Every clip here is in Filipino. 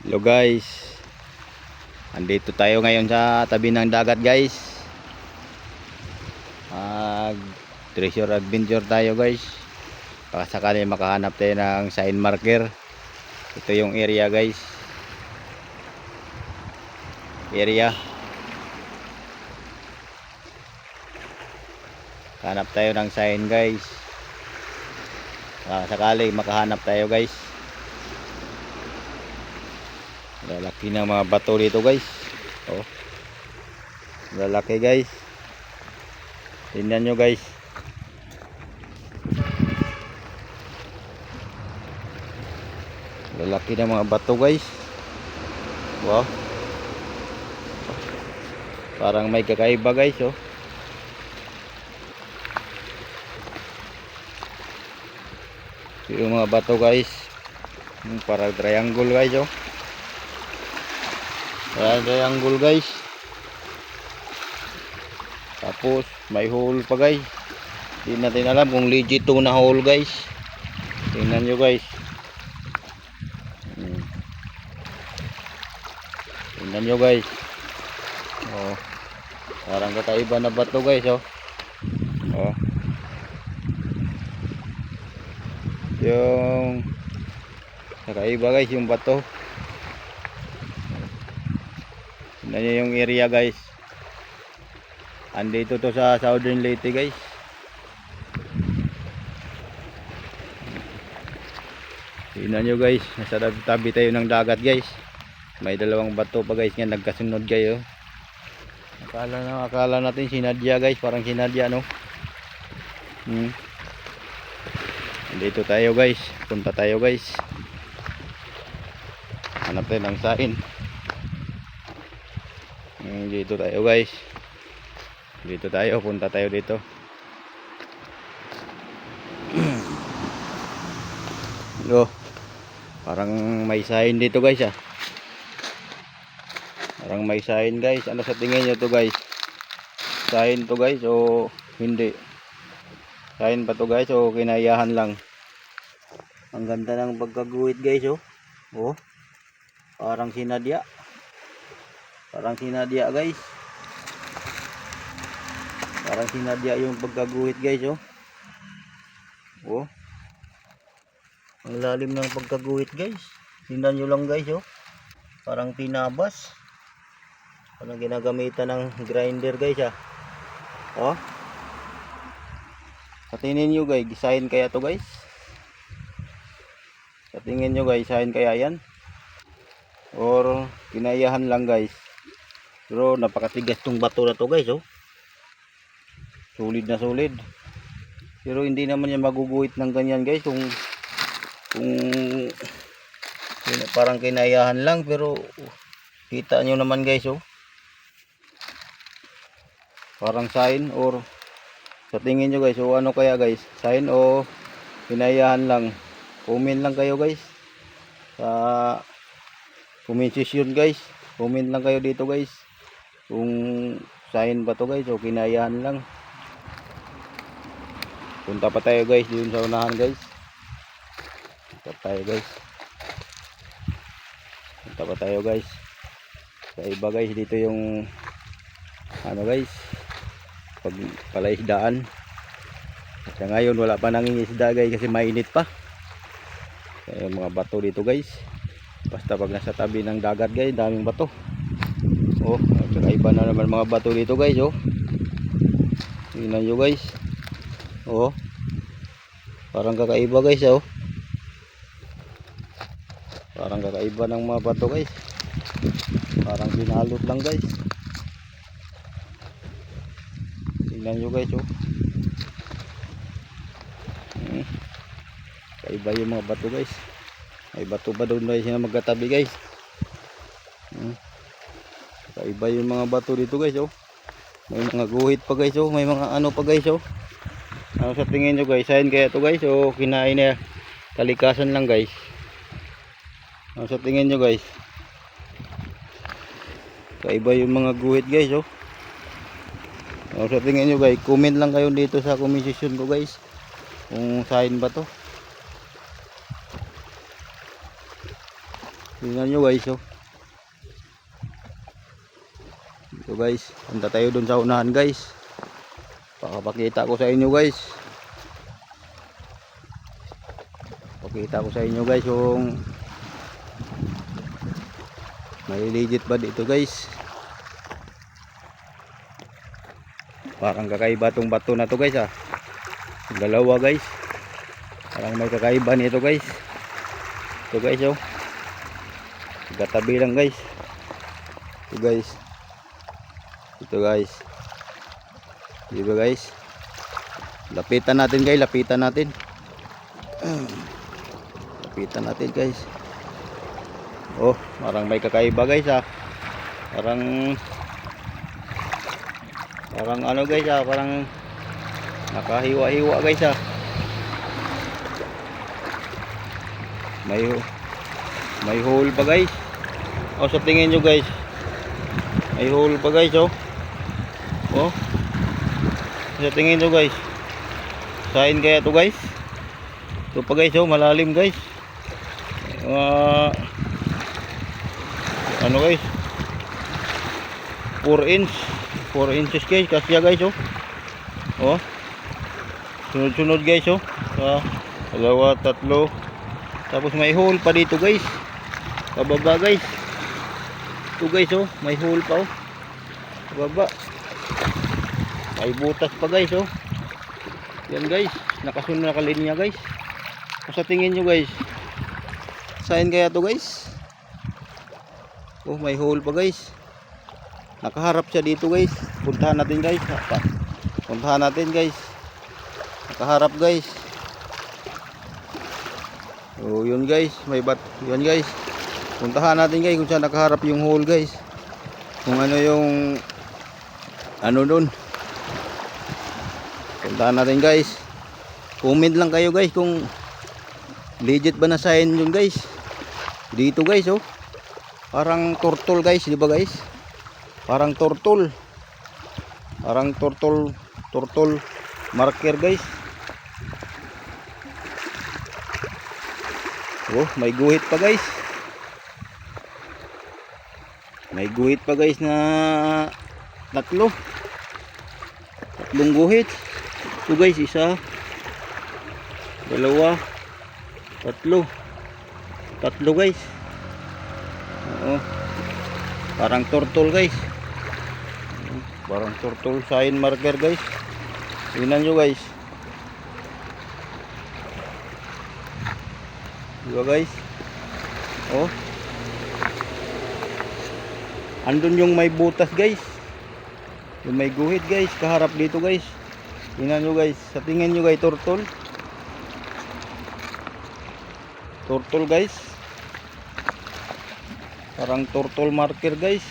Hello guys, andito tayo ngayon sa tabi ng dagat guys. Mag treasure adventure tayo guys. Baka sakali makahanap tayo ng sign marker. Ito yung area guys. Hanap tayo ng sign guys. Baka sakali makahanap tayo guys. Lalaki ng mga bato dito guys. Oh, lalaki guys. Tingnan nyo guys. Lalaki ng mga bato guys. Wow. Parang may kakaiba guys oh. Yung mga bato guys. Parang triangle guys oh. Triangle guys. Tapos may hole pa guys. Hindi natin alam kung legit to na hole guys. Tingnan nyo guys. Tingnan nyo guys. Oh, parang kakaiba na bato guys oh. Oh. Yung kakaiba guys yung bato. Tingnan nyo yung area guys. Andito to sa Southern Leyte guys. Tingnan nyo guys, nasa tabi tayo ng dagat guys. May dalawang bato pa guys nga nagkasunod kayo. Akala natin sinadya guys, parang sinadya no. Andito tayo guys, punta tayo guys. Hanap tayo ng sign. Dito tayo guys. Dito tayo, punta tayo dito. Oh, parang may sign dito guys ah. Parang may sign guys. Ano sa tingin nyo to guys? Sign to guys o hindi? Sign pa to guys o kinayahan lang? Ang ganda ng pagkaguhit guys oh. Oh, parang sinadya. Parang sinadya guys. Parang sinadya yung pagkaguhit guys oh. Oh, ang lalim ng pagkaguhit guys. Tingnan nyo lang guys oh. Parang tinabas. Parang ginagamitan ng grinder guys ah. Oh, sa tingin nyo guys, sign kaya to guys? Sa tingin nyo guys, sign kaya yan? Or kinayahan lang guys? Pero napakatigas tong bato na to guys oh. Solid na solid. Pero hindi naman yan maguguhit ng ganyan guys kung parang kinayahan lang. Pero kita nyo naman guys oh. Parang sign or sa tingin nyo guys o ano kaya guys? Sign o kinayahan lang? Comment lang kayo guys sa comment section guys. Comment lang kayo dito guys kung sign ba to guys o kinayahan lang. Punta pa tayo guys dun sa unahan guys. Punta tayo guys. Punta pa tayo guys. Sa iba guys dito yung ano guys, pag palaisdaan. Kasi ngayon wala pa nangingisda guys kasi mainit pa. Kaya yung mga bato dito guys. Basta pag nasa tabi ng dagat guys, daming bato. Oh, kakaiba na naman mga bato dito guys oh. Tingnan nyo guys. Oh, parang kakaiba guys oh. Parang kakaiba ng mga bato guys. Parang binalot lang guys. Tingnan nyo guys oh. Kakaiba yung mga bato guys. May bato pa doon guys na magkatabi guys. Kakaiba yung mga bato dito guys oh. May mga guhit pa guys oh. May mga ano pa guys oh. Ano sa tingin nyo guys? Sign kaya to guys o kinain na kalikasan lang guys? Ano sa tingin nyo guys? Kaiba yung mga guhit guys oh. Ano sa tingin nyo guys? Comment lang kayo dito sa comment section ko guys kung sign ba to. Tingnan nyo guys, oh. Ito guys, punta tayo dun sa unahan guys. Pakapakita ko sa inyo guys. Pakita ko sa inyo guys yung may legit ba dito guys. Parang kakaiba tong bato na to guys ah. Dalawa guys. Parang may kakaiba nito guys. Ito guys oh. Gatabi lang guys. Ito guys. Ito guys. Diba guys? Lapitan natin guys, lapitan natin. Lapitan natin guys. Oh, parang may kakaiba guys ah. Parang ano guys ah, parang nakahiwa-hiwa guys ah. May hole pa guys. Oh, sa tingin nyo guys, may hole pa guys oh. Oh, sa tingin nyo guys, sign kaya to guys. Ito pa guys oh, malalim guys. Ano guys, 4 inches guys, kasya guys oh. Oh, sunod-sunod guys oh. Dalawa, tatlo. Tapos may hole pa dito guys. Pababa guys. Ito guys oh, may hole pa oh. Pababa. May butas pa guys oh. Yan guys, nakasunod na kalinya guys. Kung sa tingin nyo guys, sign kaya to guys. Oh, may hole pa guys. Nakaharap siya dito guys. Puntahan natin guys. Puntahan natin guys. Nakaharap guys. Oh, yun guys, may yun guys. Puntahan natin guys kung saan nakaharap yung hole guys. Kung ano yung ano doon. Puntahan natin guys. Comment lang kayo guys kung legit ba na sign yun guys. Dito guys oh. Parang turtle guys, di ba guys? Parang turtle. Parang turtle marker guys. Oh, may guhit pa guys. May guhit pa guys na tatlong guhit. Ito guys, isa, dalawa, tatlo guys. Oo, parang turtle guys. Parang turtle sign marker guys. Tingnan nyo guys. Diba guys? Oh, andun yung may butas guys. Yung may guhit guys, kaharap dito guys. Tingnan nyo guys. Sa tingin nyo guys, turtle. Turtle guys. Parang turtle marker guys.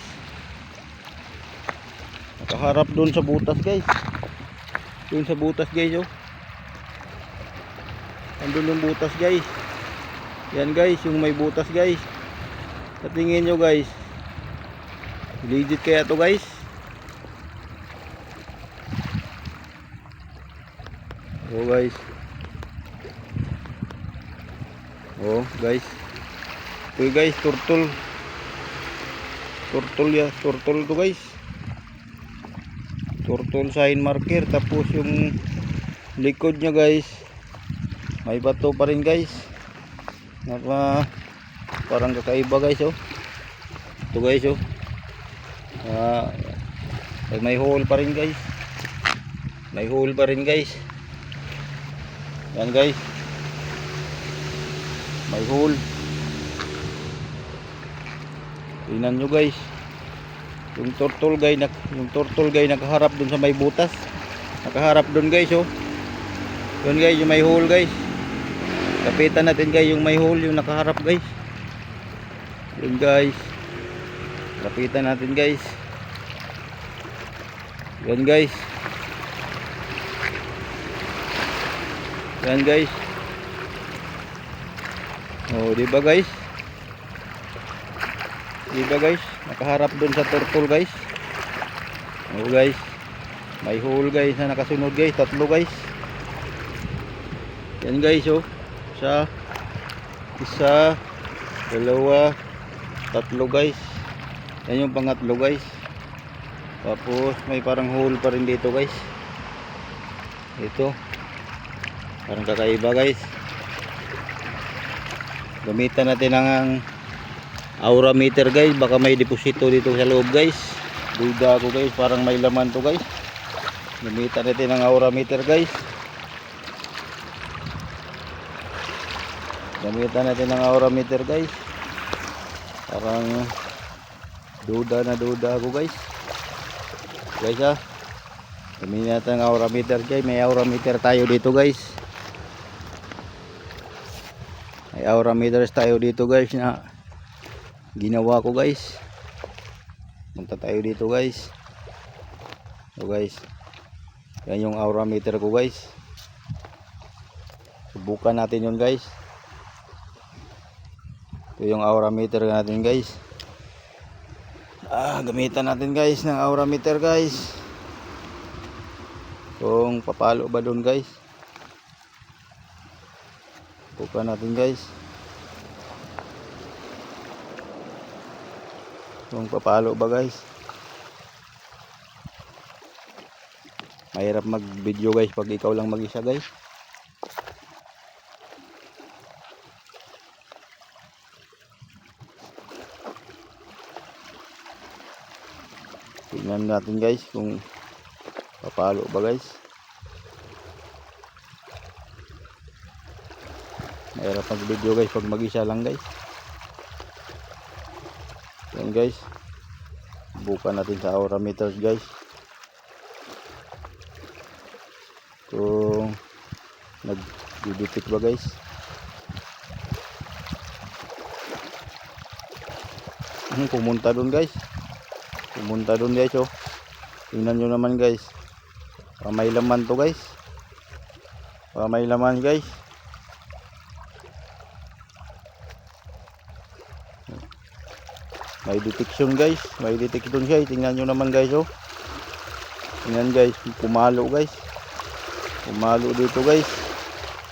Nakaharap dun sa butas guys. Dun sa butas guys oh. Andun yung butas guys. Yan guys, yung may butas guys. Sa tingin nyo guys, legit kaya to guys? Oh guys. Oh guys. Ito guys, turtle. Turtle ya, turtle to guys. Turtle sign marker. Tapos yung likod nya guys, may bato pa rin guys. Parang kakaiba guys oh. Ito guys oh. May hole pa rin guys. May hole pa rin guys. Yan guys. May hole. Tingnan nyo guys. Yung turtle guy nakaharap dun sa may butas. Nakaharap dun guys oh. Yun guys, yung may hole guys. Kapitan natin guys yung may hole, yung nakaharap guys. Yun guys. Kapitan natin guys. Yan guys. Yan guys. Oh, di ba guys? Di ba guys? Nakaharap dun sa turtle guys. Oh guys. May hole guys na nakasunod guys, tatlo guys. Yan guys oh. Isa, dalawa, Tatlo guys. Yan yung pangatlo guys. Tapos may parang hole pa rin dito guys. Ito. Parang kakaiba guys. Gamitan natin ang aura meter guys. Baka may deposito dito sa loob guys. Duda ako guys. Parang may laman to guys. Gamitan natin ang aura meter guys. Gamitan natin ang aura meter guys. Parang duda ako guys. Guys ha. Gamitin natin ang aura meter guys. May aura meter tayo dito guys. May aura meters tayo dito guys na ginawa ko guys. Punta tayo dito guys. So guys, yan yung aura meter ko guys. Subukan natin yun guys. Ito yung aura meter natin guys. Gamitan natin guys ng aura meter guys. Kung papalo ba doon guys. Subukan natin guys. Kung papalo ba guys. Mahirap mag video guys pag ikaw lang mag isa guys. Tingnan natin guys kung papalo ba guys. Mahirap mag video guys pag mag isa lang guys. Yan guys. Bukan natin sa aura meters guys. Kung nag-detect ba guys. Pumunta doon guys. Pumunta doon guys oh. Tingnan nyo naman guys. Baka may laman to guys. Baka may laman guys. May detection guys. May detection siya. Tingnan nyo naman guys oh. Tingnan guys. Pumalo guys. Pumalo dito guys.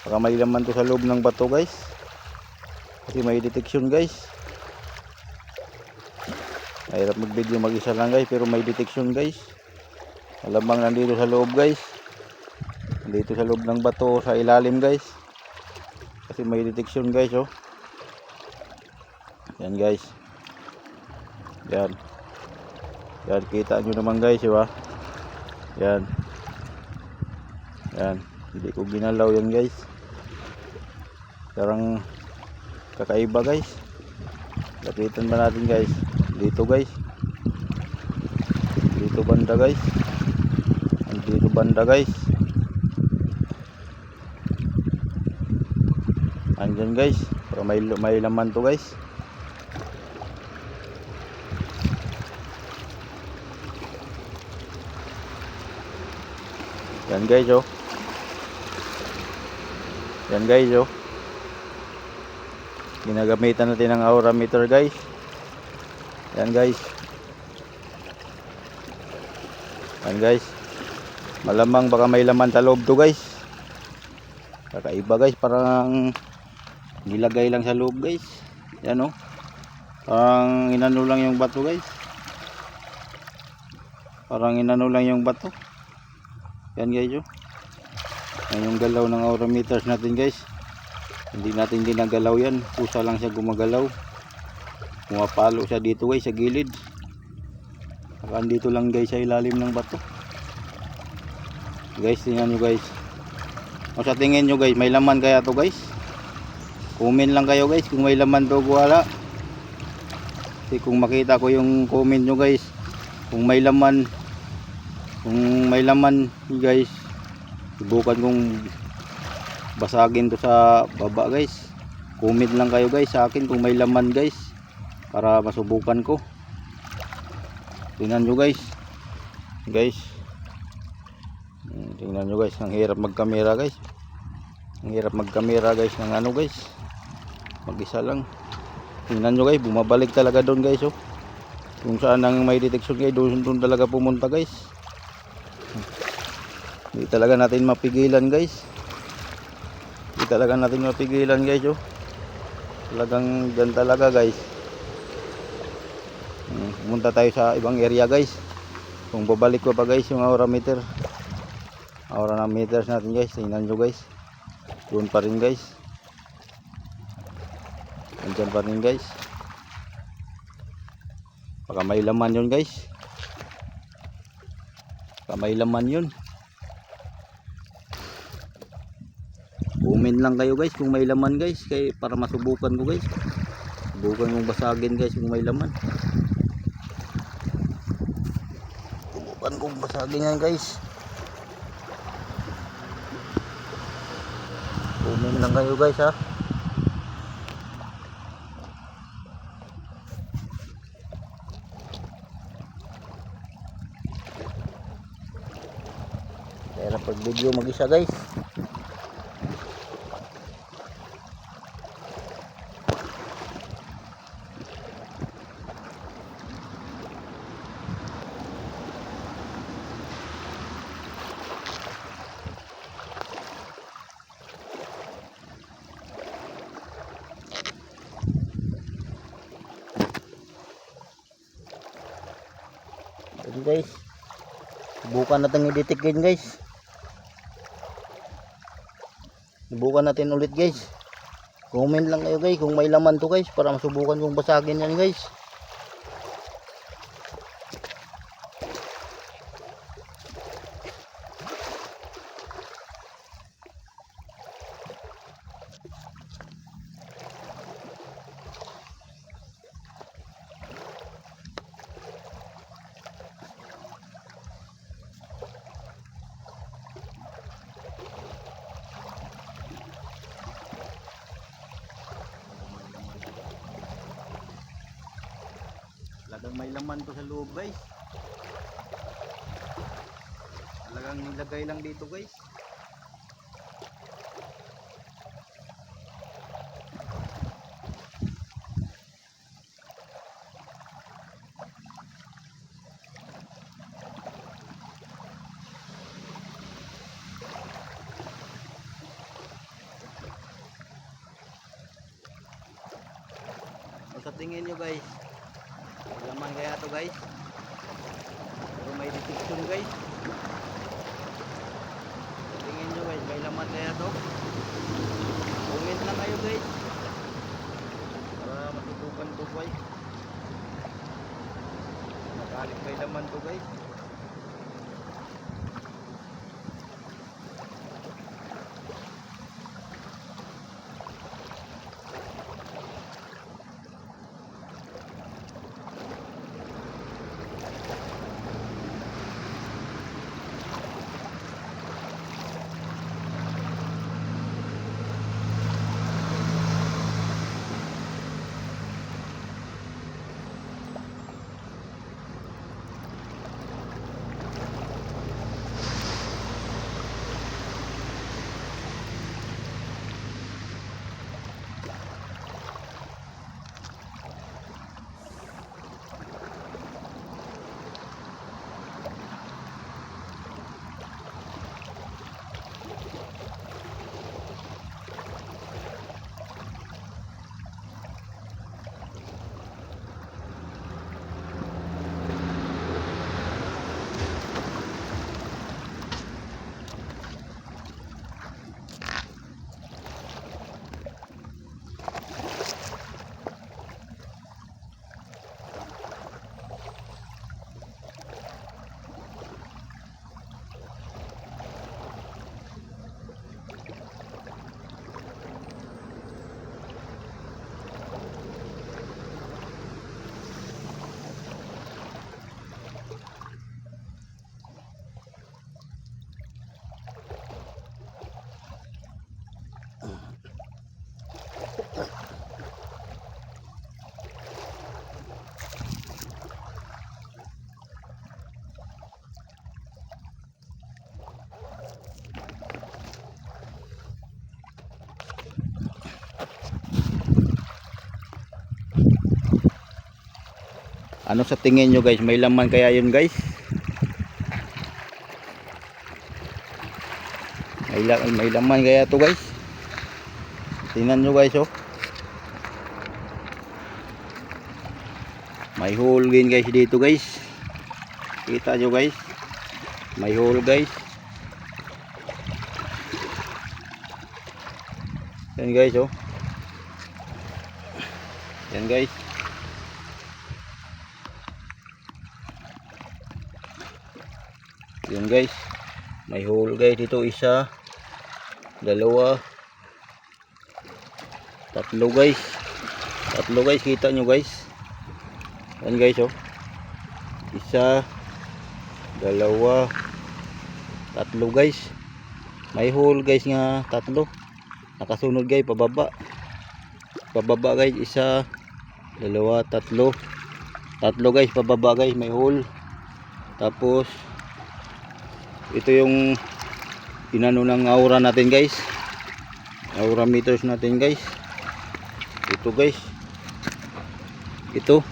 Baka may laman to sa loob ng bato guys. Kasi may detection guys. Mahirap mag video mag isa lang guys. Pero may detection guys. Alamang nandito sa loob guys. Nandito sa loob ng bato sa ilalim guys. Kasi may detection guys oh. Yan guys. Yan. Yan kita nyo naman guys diba? Yan. Yan. Hindi ko ginalaw yan guys. Parang kakaiba guys. Lapitan ba natin guys? Dito guys. Dito banda guys. Dito banda guys. Andyan guys. Para may laman to guys. Yan guys oh. Yan guys oh. Ginagamitan natin ang aura meter guys. Yan guys. Yan guys. Malamang baka may laman sa loob to guys. Kakaiba guys. Parang nilagay lang sa loob guys. Yan oh. Parang inano lang yung bato guys. Parang inano lang yung bato. Yan guys oh. Yan yung galaw ng aura meters natin guys. Hindi natin ginagalaw yan. Pusa lang siya gumagalaw. Pumapalo siya dito guys sa gilid. Saka dito lang guys sa ilalim ng bato. Guys tingnan nyo guys. O sa tingin nyo guys, may laman kaya to guys? Comment lang kayo guys kung may laman to o wala. Kasi kung makita ko yung comment nyo guys, kung may laman guys, subukan kong basagin to sa baba guys. Comment lang kayo guys sa akin kung may laman guys, para masubukan ko. Tingnan nyo guys. Guys, tingnan nyo guys, ang hirap magkamera guys. Ang hirap magkamera guys ng ano guys, mag-isa lang. Tingnan nyo guys, bumabalik talaga doon guys oh. Kung saan ang may detection guys, doon talaga pumunta guys. Hindi talaga natin mapigilan guys. Hindi talaga natin mapigilan guys oh. Talagang dyan talaga guys. Pumunta tayo sa ibang area guys. Kung babalik ko pa guys yung aura meter. Aura ng meters natin guys. Tingnan nyo guys. Doon pa rin guys. Andyan pa rin guys. Baka may laman yun guys. Baka may laman yun. Comment lang kayo guys kung may laman guys. Kaya para masubukan ko guys. Subukan kong basagin guys kung may laman. Subukan kong basagin yan guys. Comment lang kayo guys ha. Kaya na pag video mag-isa guys. Jadi guys, subukan natin i-detectin guys. Subukan natin ulit guys. Comment lang kayo guys kung may laman to guys para masubukan kong basagin yan guys. Talagang may laman to sa loob guys. Talagang nilagay lang dito guys. Sa tingin nyo guys, may laman kaya to guys? Pero may detection guys. Tingin nyo guys, may laman kaya to? Comment lang kayo guys para matutukan to guys. Nagalit may laman to guys. Ano sa tingin nyo guys? May laman kaya yun guys? May laman kaya to guys? Tingnan nyo guys oh. May hole din guys dito guys. Kita nyo guys. May hole guys. Yan guys oh. Yan guys. Yan guys. May hole guys dito, isa, dalawa, tatlo guys. Tatlo guys, kita nyo guys. Yan guys oh. Isa, dalawa, tatlo guys. May hole guys nga tatlo. Nakasunod guys pababa. Pababa guys, isa, dalawa, tatlo. Tatlo guys pababa guys, may hole. Tapos ito yung inano ng aura natin guys. Aura meters natin guys. Ito guys. Ito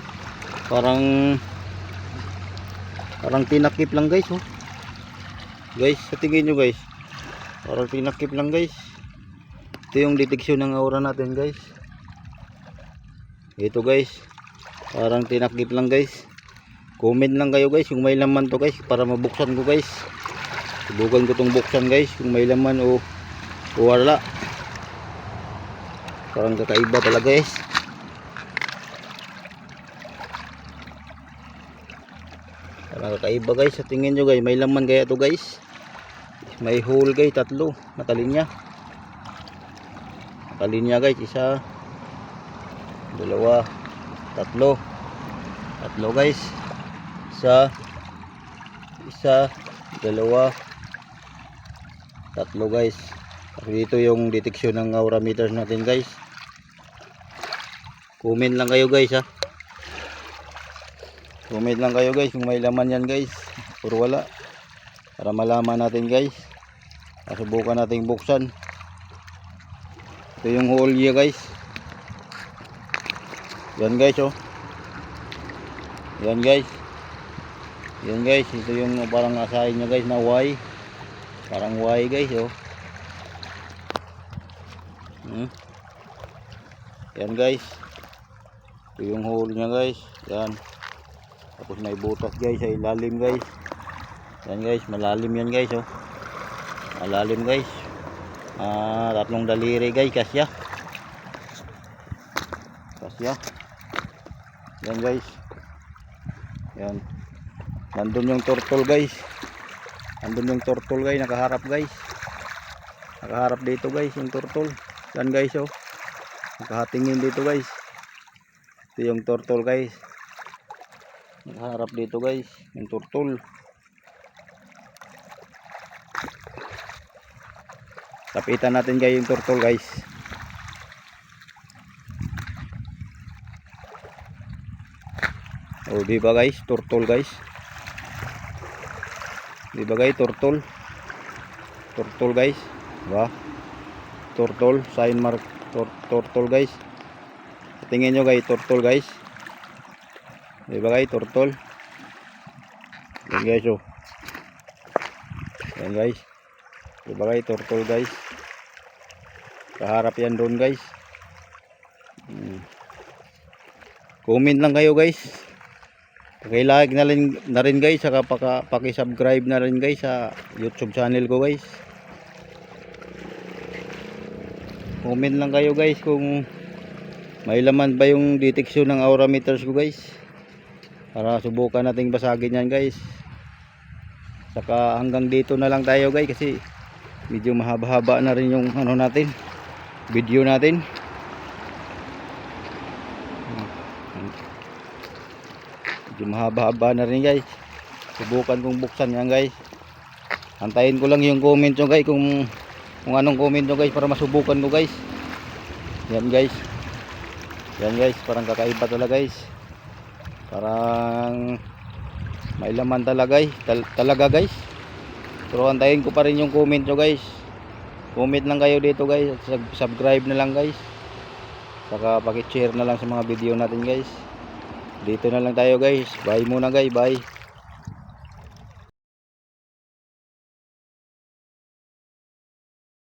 parang tinakip lang guys oh. Guys, sa tingin nyo guys, parang tinakip lang guys. Ito yung deteksyon ng aura natin guys. Ito guys, parang tinakip lang guys. Comment lang kayo guys kung may laman to guys, para mabuksan ko guys. Subukan ko tong buksan guys kung may laman o wala. Parang kakaiba talaga guys. Parang kakaiba guys. Sa tingin nyo guys, may laman kaya to guys. May hole guys, tatlo. Nakalinya. Nakalinya guys, isa, dalawa, tatlo. Tatlo guys. Isa, dalawa, tatlo guys. Dito yung deteksyon ng aura meters natin guys. Comment lang kayo guys ha. Comment lang kayo guys kung may laman yan guys or wala, para malaman natin guys. Subukan nating buksan. Ito yung hole niya guys. Yan guys oh. Yan guys. Yan guys, ito yung parang asahin niya guys na Y. Parang Y guys oh. Yan guys. Ito yung hole niya guys. Yan. Tapos may butas guys sa ilalim guys. Yan guys, malalim yan guys oh. Malalim guys. Tatlong daliri guys, kasya. Kasya. Yan guys. Yan. Nandun yung turtle guys. Nandun yung turtle guys, nakaharap guys. Nakaharap dito guys yung turtle. Yan guys oh. Nakahatingin dito guys. Ito yung turtle guys. Nakaharap dito guys yung turtle. Tapitan natin guys yung turtle guys. Oh, di ba guys, turtle guys. Di ba guys, turtle. Turtle guys. Diba? Turtle, sign mark turtle guys. Tingin nyo guys, turtle guys. Di ba guys, turtle. Yan guys oh. Yan guys. Di ba guys, turtle guys. Kaharap yan doon guys. Comment lang kayo guys. Paki-like na rin guys, saka paki-subscribe na rin guys sa YouTube channel ko guys. Comment lang kayo guys kung may laman ba yung deteksyon ng aura meters ko guys, para subukan nating basagin yan guys. Saka hanggang dito na lang tayo guys, kasi medyo mahaba-haba na rin yung ano natin, video natin. Medyo mahaba-haba na rin guys. Subukan kong buksan yan guys. Antayin ko lang yung comment nyo guys, kung anong comment nyo guys, para masubukan ko guys. Yan guys. Yan guys, parang kakaiba talaga guys. Parang may laman talaga guys. Pero antayin ko pa rin yung comment nyo guys. Comment lang kayo dito guys. Subscribe na lang guys. Saka paki-share na lang sa mga video natin guys. Dito na lang tayo guys. Bye muna guys. Bye.